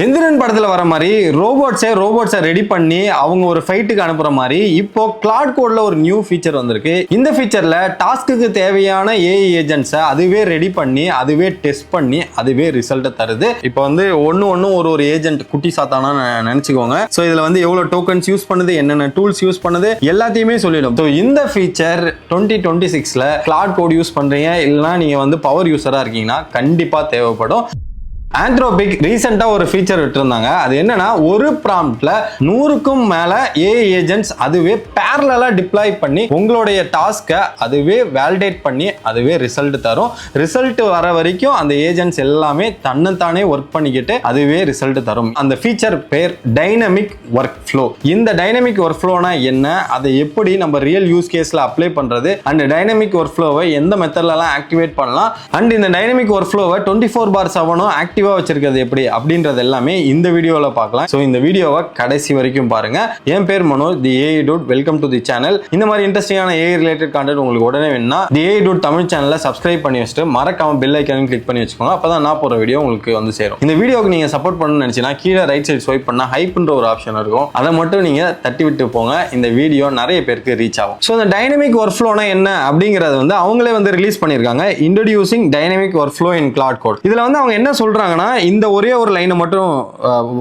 எந்திரன் படத்துல வர மாதிரி ரோபோட்ஸை ரெடி பண்ணி அவங்க ஒரு ஃபைட்டுக்கு அனுப்புற மாதிரி இப்போ கிளாட் கோட்ல ஒரு நியூ ஃபீச்சர் வந்திருக்கு. இந்த ஃபீச்சர்ல டாஸ்க்கு தேவையான ஏஐ ஏஜென்ட்ஸை அதுவே ரெடி பண்ணி அதுவே டெஸ்ட் பண்ணி அதுவே ரிசல்ட் தருது. இப்போ வந்து ஒன்னு ஒரு ஏஜென்ட் குட்டி சாத்தானா நினைச்சுக்கோங்க. ஸோ இதுல வந்து எவ்வளவு டோக்கன்ஸ் யூஸ் பண்ணுது, என்னென்ன டூல்ஸ் யூஸ் பண்ணுது எல்லாத்தையுமே சொல்லிடும். ஸோ இந்த ஃபீச்சர் 2026ல கிளாட் கோட் யூஸ் பண்றீங்க இல்லைன்னா நீங்க வந்து பவர் யூஸரா இருக்கீங்கன்னா கண்டிப்பா தேவைப்படும். ஆந்த்ரோபிக் ரீசெண்டா ஒரு ஃபீச்சர் விட்டுருந்தாங்க. அது என்னன்னா ஒரு ப்ராம்ப்ட்ல 100க்கும் மேல ஏஐ ஏஜென்ட்ஸ் அதுவே பேரலலா டிப்ளாய் பண்ணி உங்களுடைய டாஸ்கை அதுவே வேலிடேட் பண்ணி அதுவே ரிசல்ட் தரும். ரிசல்ட் வர வரைக்கும் அந்த ஏஜென்ட்ஸ் எல்லாமே தன்னைத்தானே ஒர்க் பண்ணிக்கிட்டு அதுவே ரிசல்ட் தரும். அந்த ஃபீச்சர் பேர் டைனமிக் ஒர்க் ஃப்ளோ. இந்த டைனமிக் ஒர்க் ஃப்ளோனா என்ன, அதை எப்படி நம்ம ரியல் யூஸ் கேஸ்ல அப்ளை பண்றது, அண்ட் டைனமிக் ஒர்க் ஃப்ளோவை எந்த மெத்தட்லலாம் ஆக்டிவேட் பண்ணலாம், அண்ட் இந்த டைனமிக் ஒர்க் ஃப்ளோவை 24/7 ஆக்டிவா வச்சிருக்கிறது எப்படி அப்படின்றது எல்லாமே இந்த வீடியோல பார்க்கலாம். சோ இந்த வீடியோவை கடைசி வரைக்கும் பாருங்க. என் பேர் Manoj, the AI dude. Welcome to the channel. இந்த மாதிரி இன்ட்ரெஸ்டிங்கான ஏஐ ரிலேட்டட் கான்டென்ட் உங்களுக்கு உடனே வேணும்னா தி ஏஐ டூட் தமிழ் சேனலை சப்ஸ்கிரைப் பண்ணி வச்சுட்டு மறக்காம பெல் ஐக்கானையும் கிளிக் பண்ணி வச்சுக்கோங்க. அப்பதான் நான் போற வீடியோ உங்களுக்கு வந்து சேரும். இந்த வீடியோக்கு நீங்க சப்போர்ட் பண்ணணும்னு நினைச்சீங்கன்னா கீழே ரைட் சைடு ஸ்வைப் பண்ணா ஹைப்ன்ற ஒரு ஆப்ஷன் இருக்கும். அதை மட்டும் நீங்க தட்டி விட்டு போங்க. இந்த வீடியோ நிறைய பேருக்கு ரீச் ஆகும். ஸோ இந்த டைனமிக் ஒர்க் ஃப்ளோனா என்ன அப்படிங்கறது வந்து அவங்களே வந்து ரிலீஸ் பண்ணிருக்காங்க. Introducing dynamic workflow in Claude Code. இதுல வந்து அவங்க என்ன சொல்றாங்க, இந்த ஒரே ஒரு லைனை மட்டும்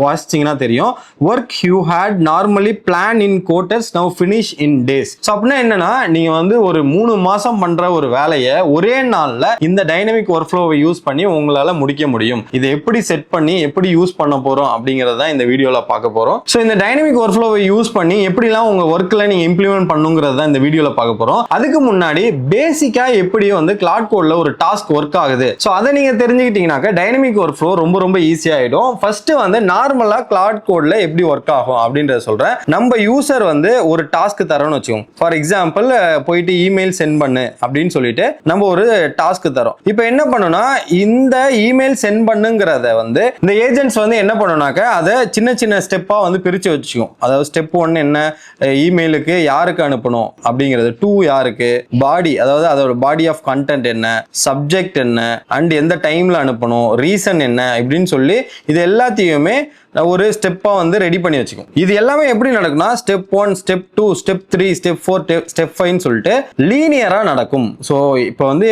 வாசிச்சீங்கன்னா தெரியும். Work you had normally plan in quarters now finish in days. So அப்படின்னா என்னன்னா நீங்க வந்து ஒரு 3 மாசம் பண்ற ஒரு வேலையை ஒரே நாள்ல இந்த டைனமிக் ஒர்க் ஃப்ளோவை யூஸ் பண்ணி உங்களால முடிக்க முடியும். இதை எப்படி செட் பண்ணி எப்படி யூஸ் பண்ண போறோம் அப்படிங்கறத இந்த வீடியோல பார்க்க போறோம். ஸோ இந்த டைனமிக் ஒர்க் ஃப்ளோவை யூஸ் பண்ணி எப்படிலாம் உங்க ஒர்க்ல நீங்க இம்ப்ளிமெண்ட் பண்ணுங்கிறத இந்த வீடியோல பார்க்க போறோம். அதுக்கு முன்னாடி பேசிக்கா எப்படி வந்து கிளாட் கோட்ல ஒரு டாஸ்க் ஒர்க் ஆகுது, ஸோ அதை நீங்க தெரிஞ்சுக்கிட்டீங்கன்னாக்க டைனமிக் ஒர்க் ஃப்ளோ ரொம்ப ஈஸி ஆயிடும். ஃபர்ஸ்ட் வந்து நார்மலா கிளாட் கோட்ல எப்படி ஒர்க் ஆகும் அப்படின்றத சொல்றேன். நம்ம யூசர் வந்து ஒரு டாஸ்க் தரோம்னு வச்சுக்கோங்க. ஃபார் எக்ஸாம்பிள் போயிட்டு இமெயில் சென்ட் பண்ணு அப்படின்னு சொல்லிட்டு நம்ம ஒரு டாஸ்க் தரோம். இப்போ என்ன பண்ணணும்னா இந்த இமெயில் சென்ட் பண்ணுங்கிறத வந்து இந்த ஏஜென்ட்ஸ் வந்து என்ன பண்ணணும்னாக்க அதை சின்ன சின்ன ஸ்டெப்பா வந்து பிரிச்சு வச்சுக்கும். அதாவது ஸ்டெப் 1 என்ன, இமெயிலுக்கு யாருக்கு அனுப்பணும் அப்படிங்கிறது, 2 யாருக்கு, பாடி அதாவது அதோட பாடி ஆஃப் கண்டென்ட் என்ன, சப்ஜெக்ட் என்ன, அண்ட் எந்த டைம்ல அனுப்பணும், ரீசன் என்ன இப்படின்னு சொல்லி இது எல்லாத்தையுமே ஒரு ஸ்டெப்பா வந்து ரெடி பண்ணி வச்சுக்கும். இது எல்லாமே எப்படி நடக்கும்னா step 1, step 2, step 3, step 4, step 5 சொல்லிட்டு லீனியரா நடக்கும். ஸோ இப்போ வந்து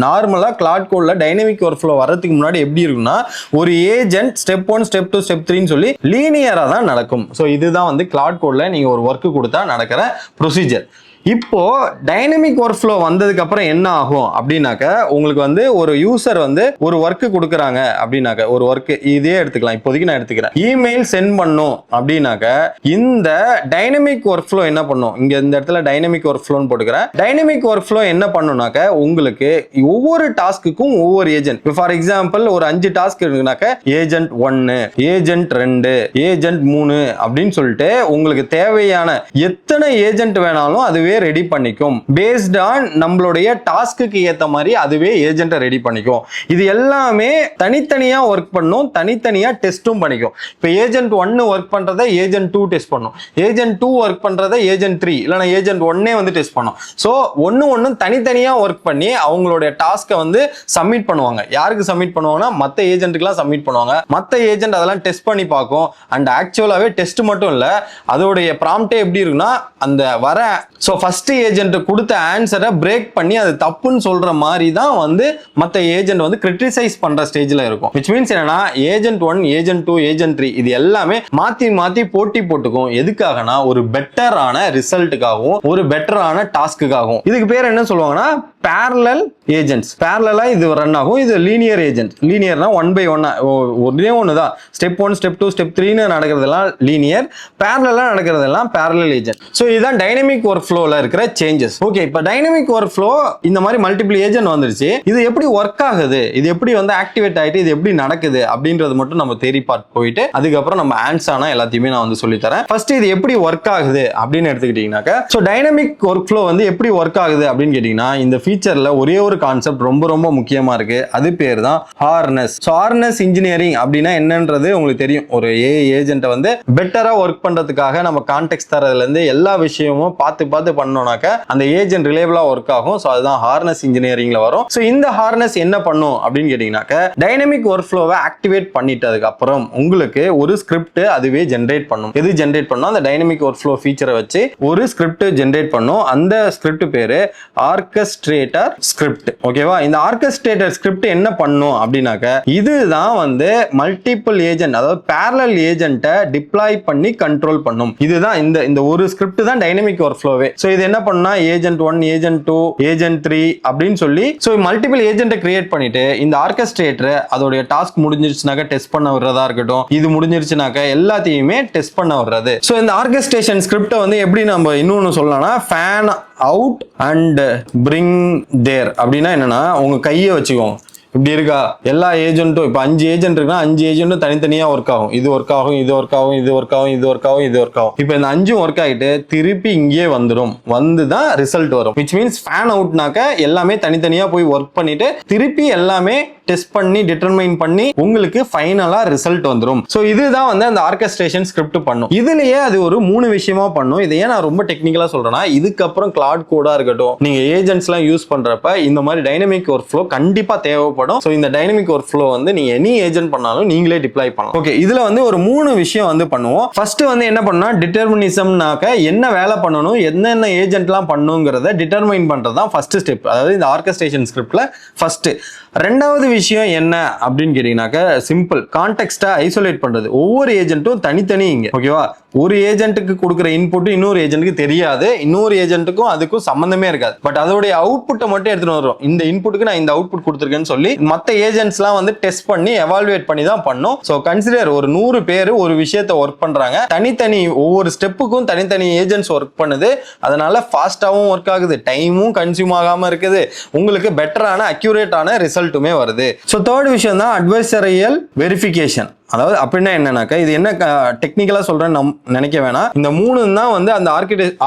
நார்மலா கிளாட் கோட்ல டைனமிக் ஒர்க் ஃப்ளோ வரதுக்கு முன்னாடி எப்படி இருக்கும்னா ஒரு ஏஜென்ட் ஸ்டெப் 1, ஸ்டெப் 2, ஸ்டெப் 3 சொல்லி லீனியரா தான் நடக்கும். ஸோ இதுதான் வந்து கிளாட் கோட்ல நீங்க ஒரு ஒர்க் கொடுத்தா நடக்கிற ப்ரொசீஜர். இப்போ டைனமிக் ஒர்க் ஃப்ளோ வந்ததுக்கு அப்புறம் என்ன ஆகும் அப்படின்னாக்க உங்களுக்கு வந்து ஒரு யூசர் வந்து ஒரு ஒர்க் கொடுக்குறாங்க அப்படின்னாக்க ஒரு ஒர்க் இதே எடுத்துக்கலாம். இப்போதைக்கு நான் எடுத்துக்கிறேன், இமெயில் சென்ட் பண்ணும் அப்படின்னாக்க இந்த டைனமிக் ஒர்க் ஃப்ளோ என்ன பண்ணும், இங்க இந்த இடத்துல டைனமிக் ஒர்க் ஃப்ளோன்னு போட்டுக்கிறேன். டைனமிக் ஒர்க் ஃப்ளோ என்ன பண்ணுனாக்க உங்களுக்கு ஒவ்வொரு டாஸ்க்குக்கும் ஒவ்வொரு ஏஜென்ட், ஃபார் எக்ஸாம்பிள் ஒரு 5 டாஸ்க் இருக்குனாக்க ஏஜென்ட் 1, ஏஜென்ட் 2, ஏஜென்ட் 3 அப்படின்னு சொல்லிட்டு உங்களுக்கு தேவையான எத்தனை ஏஜென்ட் வேணாலும் அதுவே ரெடி பண்ணிக்கும். பேஸ்ட் ஆன் நம்மளுடைய டாஸ்க்கு ஏத்த மாதிரி அதுவே ஏஜென்ட்டை ரெடி பண்ணிக்கும். இது எல்லாமே தனித்தனியா ஒர்க் பண்ணும், தனித்தனியா டெஸ்டும் பண்ணிக்கும். இப்போ ஏஜென்ட் 1 ஒர்க் பண்றதை ஏஜென்ட் 2 டெஸ்ட் பண்ணும், ஏஜென்ட் 2 ஒர்க் பண்றதை ஏஜென்ட் 3 இல்லைன்னா ஏஜென்ட் 1 வந்து டெஸ்ட் பண்ணும். ஸோ ஒன்னு தனித்தனியா ஒர்க் பண்ணி அவங்களுடைய டாஸ்கை வந்து சப்மிட் பண்ணுவாங்க. யாருக்கு சப்மிட் பண்ணுவாங்கன்னா மற்ற ஏஜென்ட்டுக்குலாம் சப்மிட் பண்ணுவாங்க. மற்ற ஏஜென்ட் அதெல்லாம் டெஸ்ட் பண்ணி பார்க்கும். அண்ட் ஆக்சுவலாவே டெஸ்ட் மட்டும் இல்ல, அதோடைய ப்ராம்ப்டே எப்படி இருக்குன்னா அந்த வர ஸோ ஃபர்ஸ்ட் ஏஜென்ட் கொடுத்த ஆன்சரை பிரேக் பண்ணி அது தப்புன்னு சொல்ற மாதிரி தான் வந்து மற்ற ஏஜென்ட் வந்து கிரிட்டிசைஸ் பண்ற ஸ்டேஜ்ல இருக்கும். விச் மீன்ஸ் என்னன்னா ஏஜென்ட் 1, ஏஜென்ட் 2, ஏஜென்ட் 3 இது எல்லாமே மாத்தி போட்டி போட்டுக்கும். எதுக்காகனா ஒரு பெட்டரான ரிசல்ட்டுக்காகவும் ஒரு பெட்டரான டாஸ்க்குக்காகவும். இதுக்கு பேர் என்ன சொல்லுவாங்கன்னா parallel agents. parallel இது ரன் ஆகும். இது லீனியர் ஏஜென்ட். லீனியர்னா 1 by 1 ஒரே ஒண்ணுதான். ஸ்டெப் 1, ஸ்டெப் 2, ஸ்டெப் 3 நடக்கிறதெல்லாம் லீனியர், parallel நடக்கிறதெல்லாம் parallel ஏஜென்ட். ஸோ இதுதான் டைனமிக் ஒர்க் ஃப்ளோல இருக்கிற சேஞ்சஸ். ஓகே, இப்போ டைனமிக் ஒர்க் ஃப்ளோ இந்த மாதிரி மல்டிபிள் ஏஜென்ட் வந்துருச்சு. இது எப்படி ஒர்க் ஆகுது, இது எப்படி வந்து ஆக்டிவேட் ஆயிட்டு இது எப்படி நடக்குது அப்படின்றது மட்டும் நம்ம தேரி பார்ட் போயிட்டு அதுக்கப்புறம் நம்ம ஆன்சர் எல்லாத்தையுமே நான் வந்து சொல்லி தரேன். ஃபர்ஸ்ட் இது எப்படி ஒர்க் ஆகுது அப்படின்னு எடுத்துக்கிட்டீங்கன்னாக்க ஸோ டைனமிக் ஒர்க் ஃப்ளோ வந்து எப்படி ஒர்க் ஆகுது அப்படின்னு கேட்டீங்கன்னா இந்த ஃபீச்சர்ல ஒரே ஒரு கான்செப்ட் ரொம்ப ரொம்ப முக்கியமா இருக்கு. அது பேர் தான் ஹார்னஸ். ஸோ ஹார்னஸ் இன்ஜினியரிங் அப்படின்னா என்னன்றது உங்களுக்கு தெரியும். ஒரு ஏஐ ஏஜென்ட்டை வந்து பெட்டரா ஒர்க் பண்றதுக்காக நம்ம கான்டெக்ஸ்ட் தரதுல இருந்து எல்லா விஷயமும் பார்த்து பார்த்து பண்ணோம்னாக்க அந்த ஏஜென்ட் ரிலேபிளா ஒர்க் ஆகும். ஸோ அதுதான் ஹார்னஸ் இன்ஜினியரிங்ல வரும். ஸோ இந்த ஹார்னஸ் என்ன பண்ணும் அப்படின்னு கேட்டீங்கன்னாக்க டைனமிக் ஒர்க் ஃப்ளோவை ஆக்டிவேட் பண்ணிட்டதுக்கு அப்புறம் உங்களுக்கு ஒரு ஸ்கிரிப்ட் அதுவே ஜென்ரேட் பண்ணும். எது ஜென்ரேட் பண்ணும்? அந்த டைனமிக் ஒர்க் ஃப்ளோ ஃபீச்சரை வச்சு ஒரு ஸ்கிரிப்ட் ஜென்ரேட் பண்ணும். அந்த ஸ்கிரிப்ட் பேரு ஆர்கெஸ்ட்ரேட்டர் ஸ்கிரிப்ட். ஓகேவா? இந்த ஆர்கெஸ்ட்ரேட்டர் ஸ்கிரிப்ட் என்ன பண்ணும் அப்படின்னாக்க இதுதான் வந்து மல்டிபிள் ஏஜென்ட், அதாவது parallel ஏஜென்ட்டை டிப்ளாய் பண்ணி கண்ட்ரோல் பண்ணும். இதுதான் இந்த ஒரு ஸ்கிரிப்ட் தான் டைனமிக் ஒர்க் ஃப்ளோவே. ஸோ இது என்ன பண்ணா ஏஜென்ட் 1, ஏஜென்ட் 2, ஏஜென்ட் 3 அப்படின்னு சொல்லி ஸோ மல்டிபிள் ஏஜென்ட்டை கிரியேட் பண்ணிட்டு இந்த ஆர்கெஸ்ட்ரேட்டர் அதோடைய டாஸ்க் முடிஞ்சிருச்சுனாக்க டெஸ்ட் பண்ண விடுறதா இருக்கட்டும், இது முடிஞ்சிருச்சுனாக்க எல்லாத்தையுமே டெஸ்ட் பண்ண விடுறது. ஸோ இந்த ஆர்கெஸ்ட்ரேஷன் ஸ்கிரிப்டை வந்து எப்படி நம்ம இன்னொன்னு சொல்லலாம்னா ஃபேன் அவுட் அண்ட் பிரிங் தேர் அப்படின்னா என்னன்னா உங்க கையை வச்சுக்கோங்க. இப்படி இருக்கா? எல்லா ஏஜென்ட்டும் இப்போ 5 ஏஜென்ட் இருக்குன்னா 5 ஏஜென்ட்டும் தனித்தனியா ஒர்க் ஆகும். இது ஒர்க் ஆகும், இது ஒர்க் ஆகும், இது ஒர்க் ஆகும், இது ஒர்க் ஆகும், இது ஒர்க் ஆகும். இப்போ இந்த 5 ஒர்க் ஆகிட்டு திருப்பி இங்கே வந்துடும், வந்து தான் ரிசல்ட் வரும். விச் மீன்ஸ் ஃபேன் அவுட்னாக்க எல்லாமே தனித்தனியா போய் ஒர்க் பண்ணிட்டு திருப்பி எல்லாமே டெஸ்ட் பண்ணி டிட்டர்மைன் பண்ணி உங்களுக்கு ஃபைனலா ரிசல்ட் வந்துடும். ஸோ இதுதான் வந்து அந்த ஆர்கெஸ்ட்ரேஷன் ஸ்கிரிப்ட் பண்ணும். இதுலயே அது ஒரு 3 விஷயமா பண்ணும். இதை ஏன் நான் ரொம்ப டெக்னிக்கலா சொல்றேன்னா இதுக்கப்புறம் கிளாட் கோடா இருக்கட்டும், நீங்க ஏஜென்ட்ஸ் எல்லாம் யூஸ் பண்றப்ப இந்த மாதிரி டைனமிக் ஒர்க் ஃப்ளோ கண்டிப்பா தேவைப்படும். ஸோ இந்த டைனமிக் ஒர்க் ஃப்ளோ வந்து நீங்க எனி ஏஜென்ட் பண்ணாலும் நீங்களே டிப்ளாய் பண்ணலாம். ஓகே, இதுல வந்து ஒரு 3 விஷயம் வந்து பண்ணுவோம். ஃபர்ஸ்ட் வந்து என்ன பண்ணா டிட்டர்மினிசம்னாக்க என்ன வேலை பண்ணணும், என்னென்ன ஏஜென்ட்லாம் பண்ணுங்கிறத டிட்டர்மைன் பண்றது தான் ஃபர்ஸ்ட் ஸ்டெப். அதாவது இந்த ஆர்கெஸ்ட்ரேஷன் ஸ்கிரிப்ட்ல ஃபர்ஸ்ட். ரெண்டாவது விஷயம் என்ன அப்படின்னு கேட்டீங்கன்னாக்க சிம்பிள் கான்டெக்ஸ்டா ஐசோலேட் பண்றது. ஒவ்வொரு ஏஜென்ட்டும் தனித்தனி இங்க. ஓகேவா? ஒரு ஏஜென்ட்டுக்கு கொடுக்குற இன்புட் இன்னொரு ஏஜென்ட்டுக்கு தெரியாது, இன்னொரு ஏஜென்ட்டுக்கும் அதுக்கும் சம்பந்தமே இருக்காது. பட் அதோடைய அவுட்புட்டை மட்டும் எடுத்துட்டு வரும். இந்த இன்புட்டுக்கு நான் இந்த அவுட்புட் கொடுத்துருக்கேன்னு சொல்லி மற்ற ஏஜென்ட்ஸ்லாம் வந்து டெஸ்ட் பண்ணி எவால்வேட் பண்ணி தான் பண்ணும். ஸோ கன்சிடர் ஒரு 100 பேர் ஒரு விஷயத்தை ஒர்க் பண்றாங்க, தனித்தனி ஒவ்வொரு ஸ்டெப்புக்கும் தனித்தனி ஏஜென்ட்ஸ் ஒர்க் பண்ணுது. அதனால ஃபாஸ்டாகவும் ஒர்க் ஆகுது, டைமும் கன்சியூம் ஆகாம இருக்குது, உங்களுக்கு பெட்டரான அக்யூரேட்டான ரிசல்ட்டுமே வருது. ஸோ தேர்ட் விஷயம் தான் அட்வைசரியல் வெரிஃபிகேஷன். அதாவது அப்படின்னா என்னன்னாக்கா இது என்ன டெக்னிக்கலா சொல்றேன்னு நினைக்க வேணாம். இந்த 3 தான் வந்து அந்த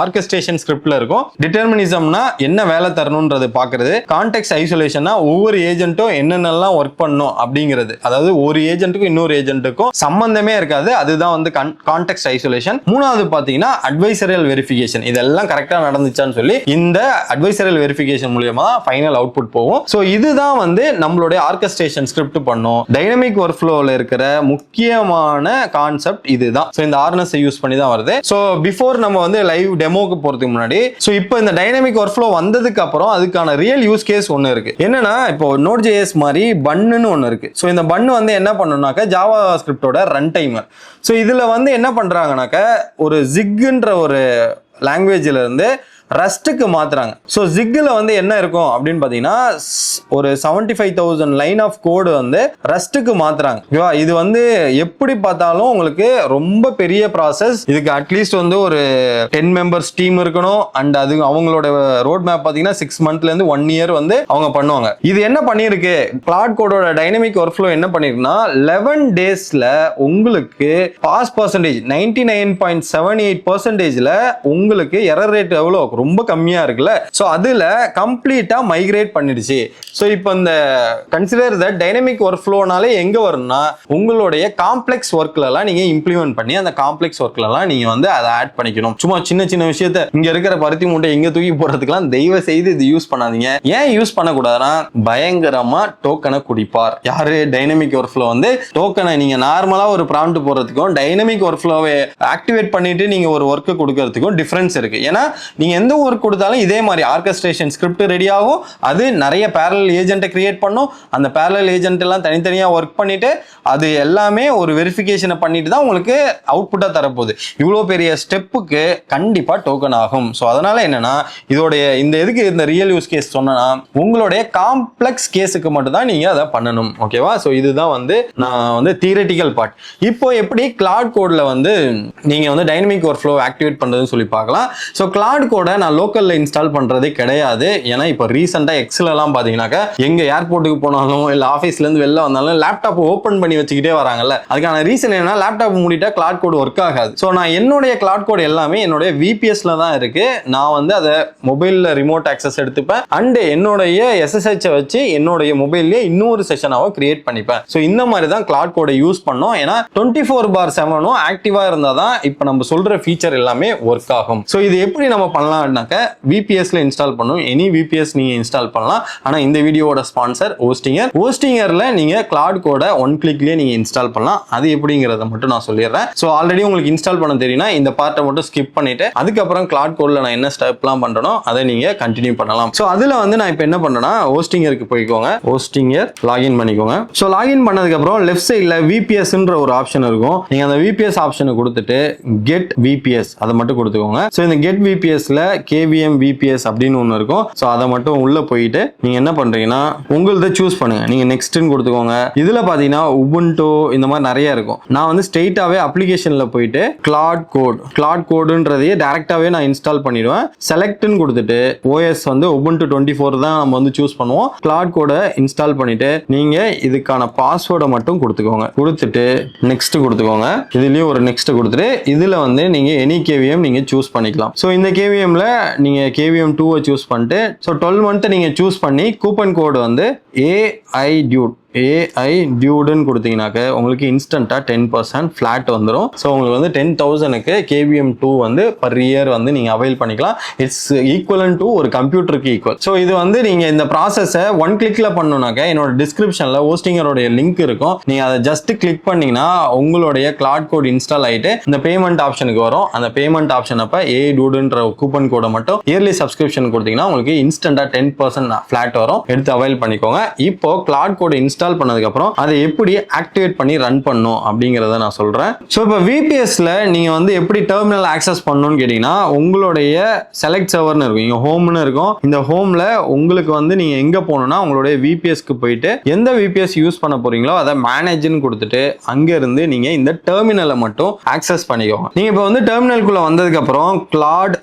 ஆர்கெஸ்ட்ரேஷன் ஸ்கிரிப்ட்ல இருக்கும். டிட்டர்மினிசம்னா என்ன வேலை தரணும்ன்றது பாக்குறது, கான்டெக்ஸ்ட் ஐசோலேஷன்னா ஒவ்வொரு ஏஜென்ட்டும் என்னென்னலாம் ஒர்க் பண்ணும் அப்படிங்கிறது. அதாவது ஒரு ஏஜென்ட்டுக்கும் இன்னொரு ஏஜென்ட்டுக்கும் சம்பந்தமே இருக்காது, அதுதான் வந்து கான்டெக்ஸ்ட் ஐசோலேஷன். மூணாவது பாத்தீங்கன்னா அட்வைசரியல் வெரிஃபிகேஷன். இதெல்லாம் கரெக்டா நடந்துச்சான்னு சொல்லி இந்த அட்வைசரியல் வெரிஃபிகேஷன் மூலமா ஃபைனல் அவுட்புட் போகும். ஸோ இதுதான் வந்து நம்மளுடைய ஆர்கெஸ்ட்ரேஷன் ஸ்கிரிப்ட் பண்ணும். டைனமிக் ஒர்க் ஃப்ளோல இருக்கிற முக்கியமான கான்செப்ட் இதுதான். சோ இந்த ஹார்னஸ் யூஸ் பண்ணி தான் வருது. சோ பிஃபோர் நம்ம வந்து லைவ் டெமோக்கு போறதுக்கு முன்னாடி சோ இப்போ இந்த டைனமிக் ஒர்க் ஃப்ளோ வந்ததுக்கு அப்புறம் அதுக்கான ரியல் யூஸ் கேஸ் ஒன்னு இருக்கு. என்னன்னா இப்போ Node.js மாதிரி பன்னு ஒன்னு இருக்கு. சோ இந்த பன்னு வந்து என்ன பண்ணுனாக்க ஜாவா ஸ்கிரிப்டோட ரன் டைமர். சோ இதுல வந்து என்ன பண்றாங்கனாக்க ஒரு ஜிக்ன்ற ஒரு லாங்குவேஜ்ல இருந்து ரஸ்ட்டுக்கு மாத்துறாங்க. ஸோ ஜிக்கில் வந்து என்ன இருக்கும் அப்படின்னு பார்த்தீங்கன்னா ஒரு 75,000 லைன் ஆஃப் கோடு வந்து ரஸ்ட்டுக்கு மாத்துறாங்க. ஓகேவா? இது வந்து எப்படி பார்த்தாலும் உங்களுக்கு ரொம்ப பெரிய ப்ராசஸ். இதுக்கு அட்லீஸ்ட் வந்து ஒரு 10 மெம்பர்ஸ் டீம் இருக்கணும். அண்ட் அது அவங்களோட ரோட் மேப் பார்த்தீங்கன்னா 6 மந்த்லேருந்து 1 இயர் வந்து அவங்க பண்ணுவாங்க. இது என்ன பண்ணியிருக்கு கிளாட் கோடோட டைனமிக் ஒர்க் ஃப்ளோ என்ன பண்ணிருக்குன்னா 11 டேஸ்ல உங்களுக்கு பாஸ் பர்சன்டேஜ் 99.78% உங்களுக்கு எரர் ரேட் எவ்வளோ ரொம்ப கம்மியா இருக்குல்ல. சோ அதுல கம்ப்ளீட்டா மைக்ரேட் பண்ணிடுச்சு. சோ இப்போ இந்த கன்சிடர் த டைனமிக் ஒர்க் ஃப்ளோனாலே எங்க வரும்னா உங்களுடைய காம்ப்ளெக்ஸ் ஒர்க்ல எல்லாம் நீங்க இம்ப்ளிமெண்ட் பண்ணி அந்த காம்ப்ளெக்ஸ் ஒர்க்ல எல்லாம் நீங்க வந்து அதை ஆட் பண்ணிக்கணும். சும்மா சின்ன சின்ன விஷயத்த இங்க இருக்கிற பருத்தி மூட்டை இங்க தூக்கி போடுறதுக்கெல்லாம் தயவு செய்து இது யூஸ் பண்ணாதீங்க. ஏன் யூஸ் பண்ணக்கூடாதுன்னா பயங்கரமா டோக்கனை குடிப்பார். யாரு? டைனமிக் ஒர்க் ஃப்ளோ வந்து டோக்கனை நீங்க நார்மலா ஒரு ப்ராம்ப்ட் போடுறதுக்கும் டைனமிக் ஒர்க் ஃப்ளோவை ஆக்டிவேட் பண்ணிட்டு நீங்க ஒரு ஒர்க் கொடுக்கறதுக்கும் டிஃபரன்ஸ் இருக்கு. ஏன்னா நீங்க எந்த ஒர்க் கொடுத்தாலும் இதே மாதிரி ஆர்கெஸ்ட்ரேஷன் ஸ்கிரிப்ட் ரெடி ஆகும். அது நிறைய parallel ஏஜென்ட்டை கிரியேட் பண்ணும். அந்த parallel ஏஜென்ட் எல்லாம் தனித்தனியா ஒர்க் பண்ணிட்டு அது எல்லாமே ஒரு வெரிஃபிகேஷனை பண்ணிட்டு தான் உங்களுக்கு அவுட்புட்டா தரப்போகுது. இவ்வளோ பெரிய ஸ்டெப்புக்கு கண்டிப்பா டோக்கன் ஆகும். ஸோ அதனால என்னன்னா இதோடைய இந்த எதுக்கு இந்த ரியல் யூஸ் கேஸ் சொன்னா உங்களுடைய காம்ப்ளெக்ஸ் கேஸுக்கு மட்டும் தான் நீங்க அதை பண்ணணும். ஓகேவா? ஸோ இதுதான் வந்து நான் வந்து தியரட்டிக்கல் பார்ட். இப்போ எப்படி கிளாட் கோட்ல வந்து நீங்க வந்து டைனமிக் ஒர்க் ஃப்ளோ ஆக்டிவேட் பண்றதுன்னு சொல்லி பார்க்கலாம். ஸோ கிளாட் கோடை நான் லோக்கல்ல இன்ஸ்டால் பண்றதே கிடையாது. ஏன்னா இப்போ ரீசெண்டா எக்ஸ்ல எல்லாம் பாத்தீங்கன்னாக்கா எங்க ஏர்போர்ட்டுக்கு போனாலும் இல்ல ஆபீஸ்ல இருந்து வெளில வந்தாலும் லேப்டாப் ஓபன் பண்ணி வச்சுக்கிட்டே வராங்கல்ல. அதுக்கான ரீசன் என்ன, லேப்டாப் மூடிட்டா கிளாட் கோட் ஒர்க் ஆகாது. ஸோ நான் என்னுடைய கிளாட் கோட் எல்லாமே என்னுடைய விபிஎஸ்ல தான் இருக்கு. நான் வந்து அதை மொபைல்ல ரிமோட் ஆக்சஸ் எடுத்துப்பேன் அண்ட் என்னுடைய SSH வச்சு என்னுடைய மொபைல்லேயே இன்னொரு செஷனாவை கிரியேட் பண்ணிப்பேன். ஸோ இந்த மாதிரி தான் கிளாட் கோடை யூஸ் பண்ணோம். ஏன்னா 24/7 ஆக்டிவா இருந்தா தான் இப்போ நம்ம சொல்ற ஃபீச்சர் எல்லாமே ஒர்க் ஆகும். ஸோ இது எப்படி நம்ம பண்ணலாம்னாக்க விபிஎஸ்ல இன்ஸ்டால் பண்ணும். எனி விபிஎஸ் நீங்க இன்ஸ்டால் பண்ணலாம். ஆனா இந்த வீடியோட ஸ்பான்சர் ஹோஸ்டிங்கர். ஹோஸ்டிங்கர்ல நீங்க கிளாட் கோடை ஒன் கிளிக்லயே நீங்க இன்ஸ்டால் பண்ணலாம். அது எப்படிங்கிறத மட்டும் நான் சொல்லிடுறேன். ஸோ ஆல்ரெடி உங்களுக்கு இன்ஸ்டால் பண்ண தெரியும்னா இந்த பார்ட்டை மட்டும் ஸ்கிப் பண்ணிட்டு அதுக்கப்புறம் கிளாட் கோட்ல நான் என்ன ஸ்டெப்லாம் பண்றேனோ அதை நீங்க கண்டினியூ பண்ணலாம். ஸோ அதுல வந்து நான் இப்போ என்ன பண்றேன்னா ஹோஸ்டிங்கருக்கு போய்க்கோங்க. ஹோஸ்டிங்கர் லாகின் பண்ணிக்கோங்க. ஸோ லாகின் பண்ணதுக்கு அப்புறம் லெஃப்ட் சைட்ல விபிஎஸ்ன்ற ஒரு ஆப்ஷன் இருக்கும். நீங்க அந்த விபிஎஸ் ஆப்ஷனை கொடுத்துட்டு கெட் விபிஎஸ் அதை மட்டும் கொடுத்துக்கோங்க. ஸோ இந்த கெட் விபிஎஸ்ல KVM VPS அப்படின்னு ஒன்று இருக்கும். ஸோ அதை மட்டும் உள்ள போயிட்டு நீங்க என்ன பண்றீங்கன்னா உங்களத சூஸ் பண்ணுங்க. நீங்க நெக்ஸ்ட்னு கொடுத்துக்கோங்க. இதுல பாத்தீங்கன்னா உபுண்டு இந்த மாதிரி நிறைய இருக்கும். நான் வந்து ஸ்ட்ரெயிட்டாவே அப்ளிகேஷன்ல போயிட்டு கிளாட் கோடுன்றதையே டைரக்டாவே நான் இன்ஸ்டால் பண்ணிடுவேன். செலக்ட்னு கொடுத்துட்டு OS வந்து உபுண்டு 24 தான் நம்ம வந்து சூஸ் பண்ணுவோம். கிளாட் கோடை இன்ஸ்டால் பண்ணிட்டு நீங்க இதுக்கான பாஸ்வேர்டை மட்டும் கொடுத்துக்கோங்க. கொடுத்துட்டு நெக்ஸ்ட் கொடுத்துக்கோங்க. இதுலயும் ஒரு நெக்ஸ்ட் கொடுத்துட்டு இதுல வந்து நீங்க எனி KVM நீங்க சூஸ் பண்ணிக்கலாம். ஸோ இந்த KVMல நீங்க KVM 2 சூஸ் பண்ணிட்டு ஸோ 12 மந்த் நீங்க சூஸ் பண்ணி கூப்பன் கோடு வந்து AI டியூடுன்னு கொடுத்தீங்கன்னாக்க உங்களுக்கு இன்ஸ்டன்டா 10% ஃபிளாட் வந்துடும். ஸோ உங்களுக்கு வந்து 10,000க்கு KVM 2 வந்து பர் இயர் வந்து நீங்க அவைல் பண்ணிக்கலாம். இட்ஸ் ஈக்குவலன் டு ஒரு கம்ப்யூட்டருக்கு ஈக்குவல். ஸோ இது வந்து நீங்க இந்த ப்ராசஸை ஒன் கிளிக்ல பண்ணணும்னாக்க என்னோட டிஸ்கிரிப்ஷன்ல ஹோஸ்டிங்கரோட லிங்க் இருக்கும். நீங்க அதை ஜஸ்ட் கிளிக் பண்ணீங்கன்னா உங்களுடைய கிளாட் கோட் இன்ஸ்டால் ஆயிட்டு இந்த பேமெண்ட் ஆப்ஷனுக்கு வரும். அந்த பேமெண்ட் ஆப்ஷன் அப்ப டியூடுன்ற கூப்பன் கோடை மட்டும் இயர்லி சப்ஸ்கிரிப்ஷன் கொடுத்தீங்கன்னா உங்களுக்கு இன்ஸ்டன்டா 10% ஃபிளாட் வரும். எடுத்து அவைல் பண்ணிக்கோங்க. இப்போ கிளாட் கோட் இன்ஸ்டால் பண்ணதுக்கு அப்புறம் அதை எப்படி ஆக்டிவேட் பண்ணி ரன் பண்ணும் அப்படிங்கறத நான் சொல்றேன். ஸோ இப்போ விபிஎஸ்ல நீங்க வந்து எப்படி டெர்மினல் ஆக்சஸ் பண்ணணும்னு கேட்டீங்கன்னா உங்களுடைய செலக்ட் சர்வர்னு இருக்கும். இங்க ஹோம்னு இருக்கும். இந்த ஹோம்ல உங்களுக்கு வந்து நீங்க எங்க போகணும்னா உங்களுடைய விபிஎஸ்க்கு போயிட்டு எந்த விபிஎஸ் யூஸ் பண்ண போறீங்களோ அதை மேனேஜ்னு கொடுத்துட்டு அங்க இருந்து நீங்க இந்த டெர்மினலை மட்டும் ஆக்சஸ் பண்ணிக்கோங்க. நீங்க இப்போ வந்து டெர்மினலுக்குள்ள வந்ததுக்கு அப்புறம் கிளாட்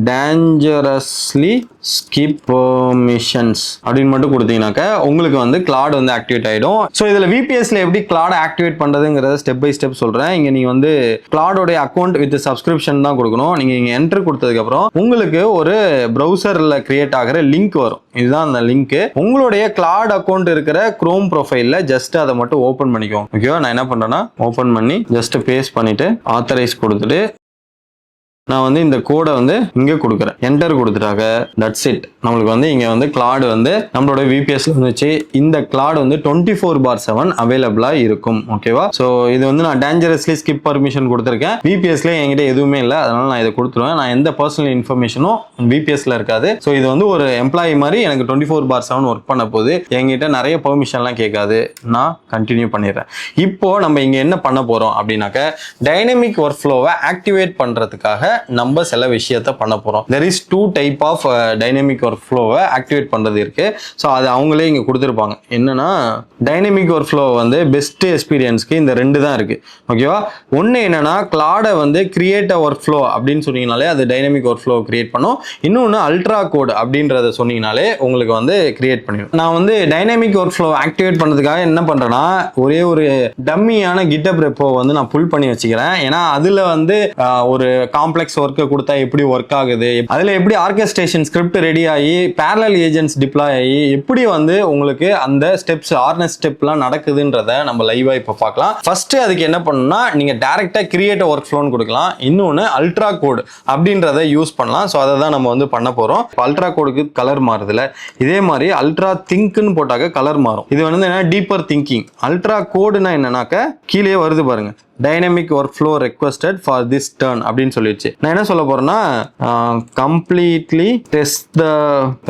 dangerously skip permissions அப்படின்னு மட்டும் கொடுத்தீங்கன்னாக்க உங்களுக்கு வந்து கிளாட் வந்து ஆக்டிவேட் ஆயிடும். ஸோ இதுல விபிஎஸ்ல எப்படி கிளாட் ஆக்டிவேட் பண்றதுங்கிறத ஸ்டெப் பை ஸ்டெப் சொல்றேன். இங்க நீங்க வந்து கிளாடோட அக்கௌண்ட் வித் சப்ஸ்கிரிப்ஷன் தான் கொடுக்கணும். நீங்க இங்க என்டர் கொடுத்ததுக்கு அப்புறம் உங்களுக்கு ஒரு பிரவுசர்ல கிரியேட் ஆகிற லிங்க் வரும். இதுதான் அந்த லிங்க். உங்களுடைய கிளாட் அக்கௌண்ட் இருக்கிற குரோம் ப்ரொஃபைல்ல ஜஸ்ட் அதை மட்டும் ஓபன் பண்ணிக்கோங்க. ஓகேவா? நான் என்ன பண்றேன்னா ஓபன் பண்ணி ஜஸ்ட் பேஸ்ட் பண்ணிட்டு ஆத்தரைஸ் கொடுத்துட்டு நான் வந்து இந்த கோடை வந்து இங்க கொடுக்குறேன். என்டர் கொடுத்துட்டாங்க. That's it. நம்மளுக்கு வந்து இங்க வந்து கிளாட் வந்து நம்மளோட விபிஎஸ்ல வந்துச்சு. இந்த கிளாட் வந்து 24/7 அவைலபிளா இருக்கும். ஓகேவா? ஸோ இது வந்து நான் டேஞ்சரஸ்லி ஸ்கிப் பர்மிஷன் கொடுத்துருக்கேன். விபிஎஸ்ல என்கிட்ட எதுவுமே இல்லை. அதனால நான் இதை கொடுத்துருவேன். நான் எந்த பர்சனல் இன்ஃபர்மேஷனும் விபிஎஸ்ல இருக்காது. ஸோ இது வந்து ஒரு எம்ப்ளாயி மாதிரி எனக்கு 24/7 ஒர்க் பண்ண போது என்கிட்ட நிறைய பெர்மிஷன்லாம் கேட்காது. நான் கண்டினியூ பண்ணிடுறேன். இப்போ நம்ம இங்க என்ன பண்ண போறோம் அப்படின்னாக்க டைனமிக் ஒர்க் ஃப்ளோவை ஆக்டிவேட் பண்றதுக்காக நம்ம சில விஷயத்தை பண்ண போறோம். there is 2 type of dynamic workflow activate பண்றது இருக்கு. ஸோ அது அவங்களே இங்க கொடுத்துருப்பாங்க. என்னன்னா டைனமிக் ஒர்க் ஃப்ளோ வந்து பெஸ்ட் எக்ஸ்பீரியன்ஸ்க்கு இந்த ரெண்டு தான் இருக்கு. ஓகேவா? ஒன்னு என்னன்னா கிளாடை வந்து கிரியேட் அ ஒர்க் ஃப்ளோ அப்படின்னு சொன்னீங்கனாலே அது டைனமிக் ஒர்க் ஃப்ளோ கிரியேட் பண்ணும். இன்னொன்னு அல்ட்ரா கோட் அப்படின்றத சொன்னீங்கனாலே உங்களுக்கு வந்து கிரியேட் பண்ணிடும். நான் வந்து டைனமிக் ஒர்க் ஃப்ளோ ஆக்டிவேட் பண்ணதுக்காக என்ன பண்றேன்னா ஒரே ஒரு டம்மியான GitHub ரெப்போ வந்து நான் புல் பண்ணி வச்சுக்கிறேன். ஏன்னா அதுல வந்து ஒரு காம்ப்ளெக்ஸ் ஒர்க்கை கொடுத்தா எப்படி ஒர்க் ஆகுது, அதுல எப்படி ஆர்கெஸ்ட்ரேஷன் ஸ்கிரிப்ட் ரெடி ஆகி பேரலல் ஏஜென்ட்ஸ் டிப்ளாய் ஆகி எப்படி வந்து உங்களுக்கு அந்த ஸ்டெப்ஸ் ஆர்னஸ் ஸ்டெப்லாம் நடக்குதுன்றத நம்ம லைவா இப்போ பார்க்கலாம். ஃபர்ஸ்ட் அதுக்கு என்ன பண்ணணும்னா நீங்க டைரக்டா கிரியேட் ஒர்க் ஃப்ளோன்னு கொடுக்கலாம். இன்னொன்னு அல்ட்ரா கோட் அப்படின்றத யூஸ் பண்ணலாம். ஸோ அதை தான் நம்ம வந்து பண்ண போறோம். அல்ட்ரா கோடுக்கு கலர் மாறுதுல, இதே மாதிரி அல்ட்ரா திங்க்னு போட்டாக்க கலர் மாறும். இது வந்து என்ன டீப்பர் திங்கிங். அல்ட்ரா கோடுனா என்னன்னாக்க கீழே வருது பாருங்க, dynamic work flow requested for this turn அப்படின்னு சொல்லிடுச்சு. நான் என்ன சொல்ல போறேன்னா completely test the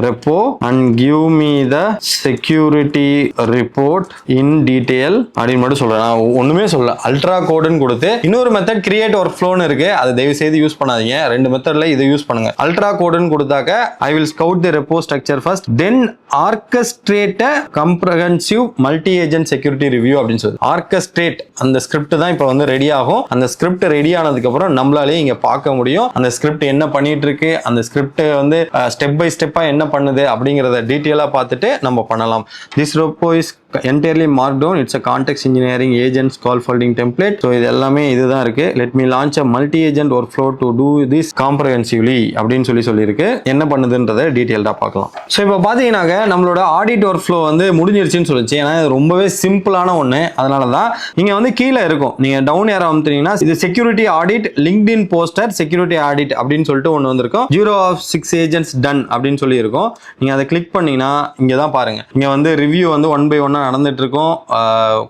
repo and give me the security report in detail அப்படின்னு மட்டும் சொல்றேன். நான் ஒண்ணுமே சொல்ல அல்ட்ரா கோடுன்னு கொடுத்து இன்னொரு மெத்தட் கிரியேட் ஒர்க் ஃப்ளோன்னு இருக்கு. அதை தயவு செய்து யூஸ் பண்ணாதீங்க. ரெண்டு மெத்தட்ல இதை யூஸ் பண்ணுங்க. அல்ட்ரா கோடுன்னு கொடுத்தாக்க I will scout the repo structure first then orchestrate comprehensive multi agent security review அப்படின்னு சொல்லி ஆர்கெஸ்ட்ரேட் அந்த ஸ்கிரிப்ட் தான் இப்போ வந்து ரெடி ஆகும். அந்த ஸ்கிரிப்ட் ரெடி ஆனதுக்கு அப்புறம் நம்மளாலே இங்க பார்க்க முடியும் அந்த ஸ்கிரிப்ட் என்ன பண்ணிட்டு இருக்கு, அந்த ஸ்கிரிப்ட் வந்து ஸ்டெப் பை ஸ்டெப்பா என்ன பண்ணுது அப்படிங்கறத டீட்டெயிலா பார்த்துட்டு நம்ம பண்ணலாம். This robo is entirely marked down. It's a context engineering agent scaffolding template. So இது எல்லாமே இதுதான் இருக்கு. Let me launch a multi agent workflow to do this comprehensively அப்படின்னு சொல்லியிருக்கு. என்ன பண்ணுதுன்றதை டீட்டெயில்டா பார்க்கலாம். ஸோ இப்போ பார்த்தீங்கன்னாக்க நம்மளோட ஆடிட் ஒர்க் ஃப்ளோ வந்து முடிஞ்சிருச்சுன்னு சொல்லிச்சு. ஏன்னா இது ரொம்பவே சிம்பிளான ஒன்று. அதனால தான் இங்க வந்து கீழே இருக்கும். நீங்க டவுன் ஏரோ அமுத்துனீங்கன்னா இது security audit LinkedIn poster security audit அப்படின்னு சொல்லிட்டு ஒன்று வந்திருக்கும். 0 of 6 agents done அப்படின்னு சொல்லி இருக்கும். நீங்க அதை கிளிக் பண்ணீங்கன்னா இங்க தான் பாருங்க. இங்க வந்து ரிவ்யூ வந்து 1 by 1 நடந்துட்டு இருக்கும்,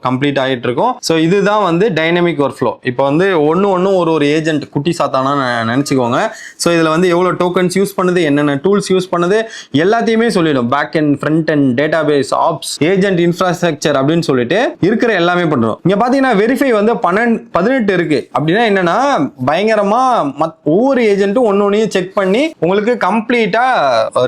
கம்ப்ளீட் ஆகிட்டு இருக்கும். ஸோ இதுதான் வந்து டைனமிக் ஒர்க் ஃப்ளோ. இப்போ வந்து ஒன்று ஒரு ஏஜென்ட் குட்டி சாத்தானா நினச்சிக்கோங்க. ஸோ இதில் வந்து எவ்வளோ டோக்கன்ஸ் யூஸ் பண்ணுது, என்னென்ன டூல்ஸ் யூஸ் பண்ணுது எல்லாத்தையுமே சொல்லிடும். Back and front and database ops agent infrastructure அப்படின்னு சொல்லிட்டு இருக்கிற எல்லாமே பண்ணுறோம். இங்கே பார்த்தீங்கன்னா வெரிஃபை வந்து 18 இருக்கு. அப்படின்னா என்னன்னா பயங்கரமா ஒவ்வொரு ஏஜென்ட்டும் ஒன்னொன்னையும் செக் பண்ணி உங்களுக்கு கம்ப்ளீட்டா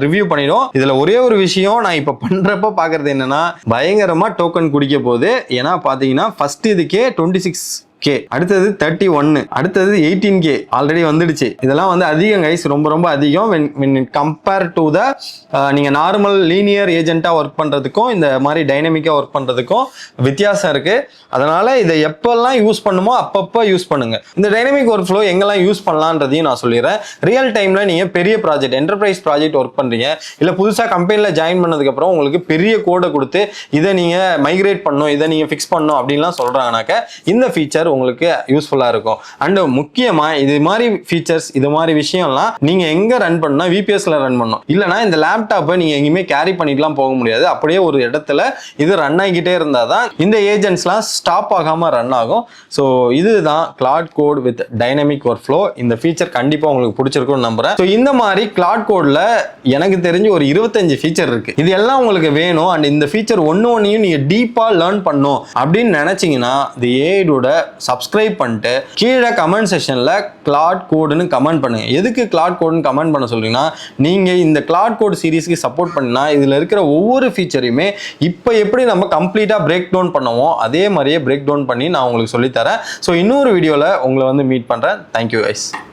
ரிவ்யூ பண்ணிடும். இதுல ஒரே ஒரு விஷயம் நான் இப்ப பண்றப்ப பாக்குறது என்னன்னா பயங்கரமா டோக்கன் குடிக்க போகுது. ஏன்னா பாத்தீங்கன்னா ஃபர்ஸ்ட் இதுக்கே 26K, அடுத்தது 31, அடுத்தது 18K ஆல்ரெடி வந்துடுச்சு. இதெல்லாம் வந்து அதிகம் கைஸ், ரொம்ப ரொம்ப அதிகம். when கம்பேர் டு த நீங்க நார்மல் லீனியர் ஏஜென்ட்டா ஒர்க் பண்றதுக்கும் இந்த மாதிரி டைனமிக்கா ஒர்க் பண்றதுக்கும் வித்தியாசம் இருக்கு. அதனால இதை எப்பெல்லாம் யூஸ் பண்ணுமோ அப்பப்போ யூஸ் பண்ணுங்க. இந்த டைனமிக் ஒர்க் ஃப்ளோ எங்கெல்லாம் யூஸ் பண்ணலான்றதையும் நான் சொல்லிடுறேன். ரியல் டைம்ல நீங்க பெரிய ப்ராஜெக்ட் என்டர்பிரைஸ் ப்ராஜெக்ட் ஒர்க் பண்றீங்க, இல்ல புதுசா கம்பெனில ஜாயின் பண்ணதுக்கு அப்புறம் உங்களுக்கு பெரிய கோடை கொடுத்து இதை நீங்க மைக்ரேட் பண்ணணும், இதை நீங்க ஃபிக்ஸ் பண்ணணும் அப்படின்லாம் சொல்றாங்கனாக்க இந்த ஃபீச்சர் உங்களுக்கு யூஸ்ஃபுல்லா இருக்கும். அண்ட் முக்கியமா இது மாதிரி ஃபீச்சர்ஸ் இது மாதிரி விஷயம்லாம் நீங்க எங்க ரன் பண்ணா VPSல ரன் பண்ணணும். இல்லனா இந்த லேப்டாப்பை நீங்க எங்கேயுமே கேரி பண்ணிட்டுலாம் போக முடியாது. அப்படியே ஒரு இடத்துல இது ரன் ஆகிக்கிட்டே இருந்தாதான் இந்த ஏஜென்ட்ஸ்லாம் ஸ்டாப் ஆகாம ரன் ஆகும். ஸோ இதுதான் Claude Code with dynamic workflow. இந்த ஃபீச்சர் கண்டிப்பா உங்களுக்கு பிடிச்சிருக்கும்னு நம்புறேன். ஸோ இந்த மாதிரி கிளாட் கோட்ல எனக்கு தெரிஞ்சு ஒரு 25 ஃபீச்சர் இருக்கு. இது எல்லாம் உங்களுக்கு வேணும். அண்ட் இந்த ஃபீச்சர் ஒன்னையும் நீங்க டீப்பா லேர்ன் பண்ணும் அப்படின்னு நினைச்சீங்கன்னா தி ஏடோட சப்ஸ்கிரைப் பண்ணிட்டு கீழே கமெண்ட் செக்ஷன்ல கிளாட் கோடுன்னு கமெண்ட் பண்ணுங்க. எதுக்கு கிளாட் கோடுன்னு கமெண்ட் பண்ண சொல்றீங்கன்னா நீங்க இந்த கிளாட் கோட் சீரிஸ்க்கு சப்போர்ட் பண்ணினா இதுல இருக்கிற ஒவ்வொரு ஃபீச்சரையுமே இப்போ எப்படி நம்ம கம்ப்ளீட்டா பிரேக் டவுன் பண்ணுவோம் அதே மாதிரியே பிரேக் டவுன் பண்ணி நான் உங்களுக்கு சொல்லி தரேன். ஸோ இன்னொரு வீடியோல உங்களை வந்து மீட் பண்றேன். Thank you guys.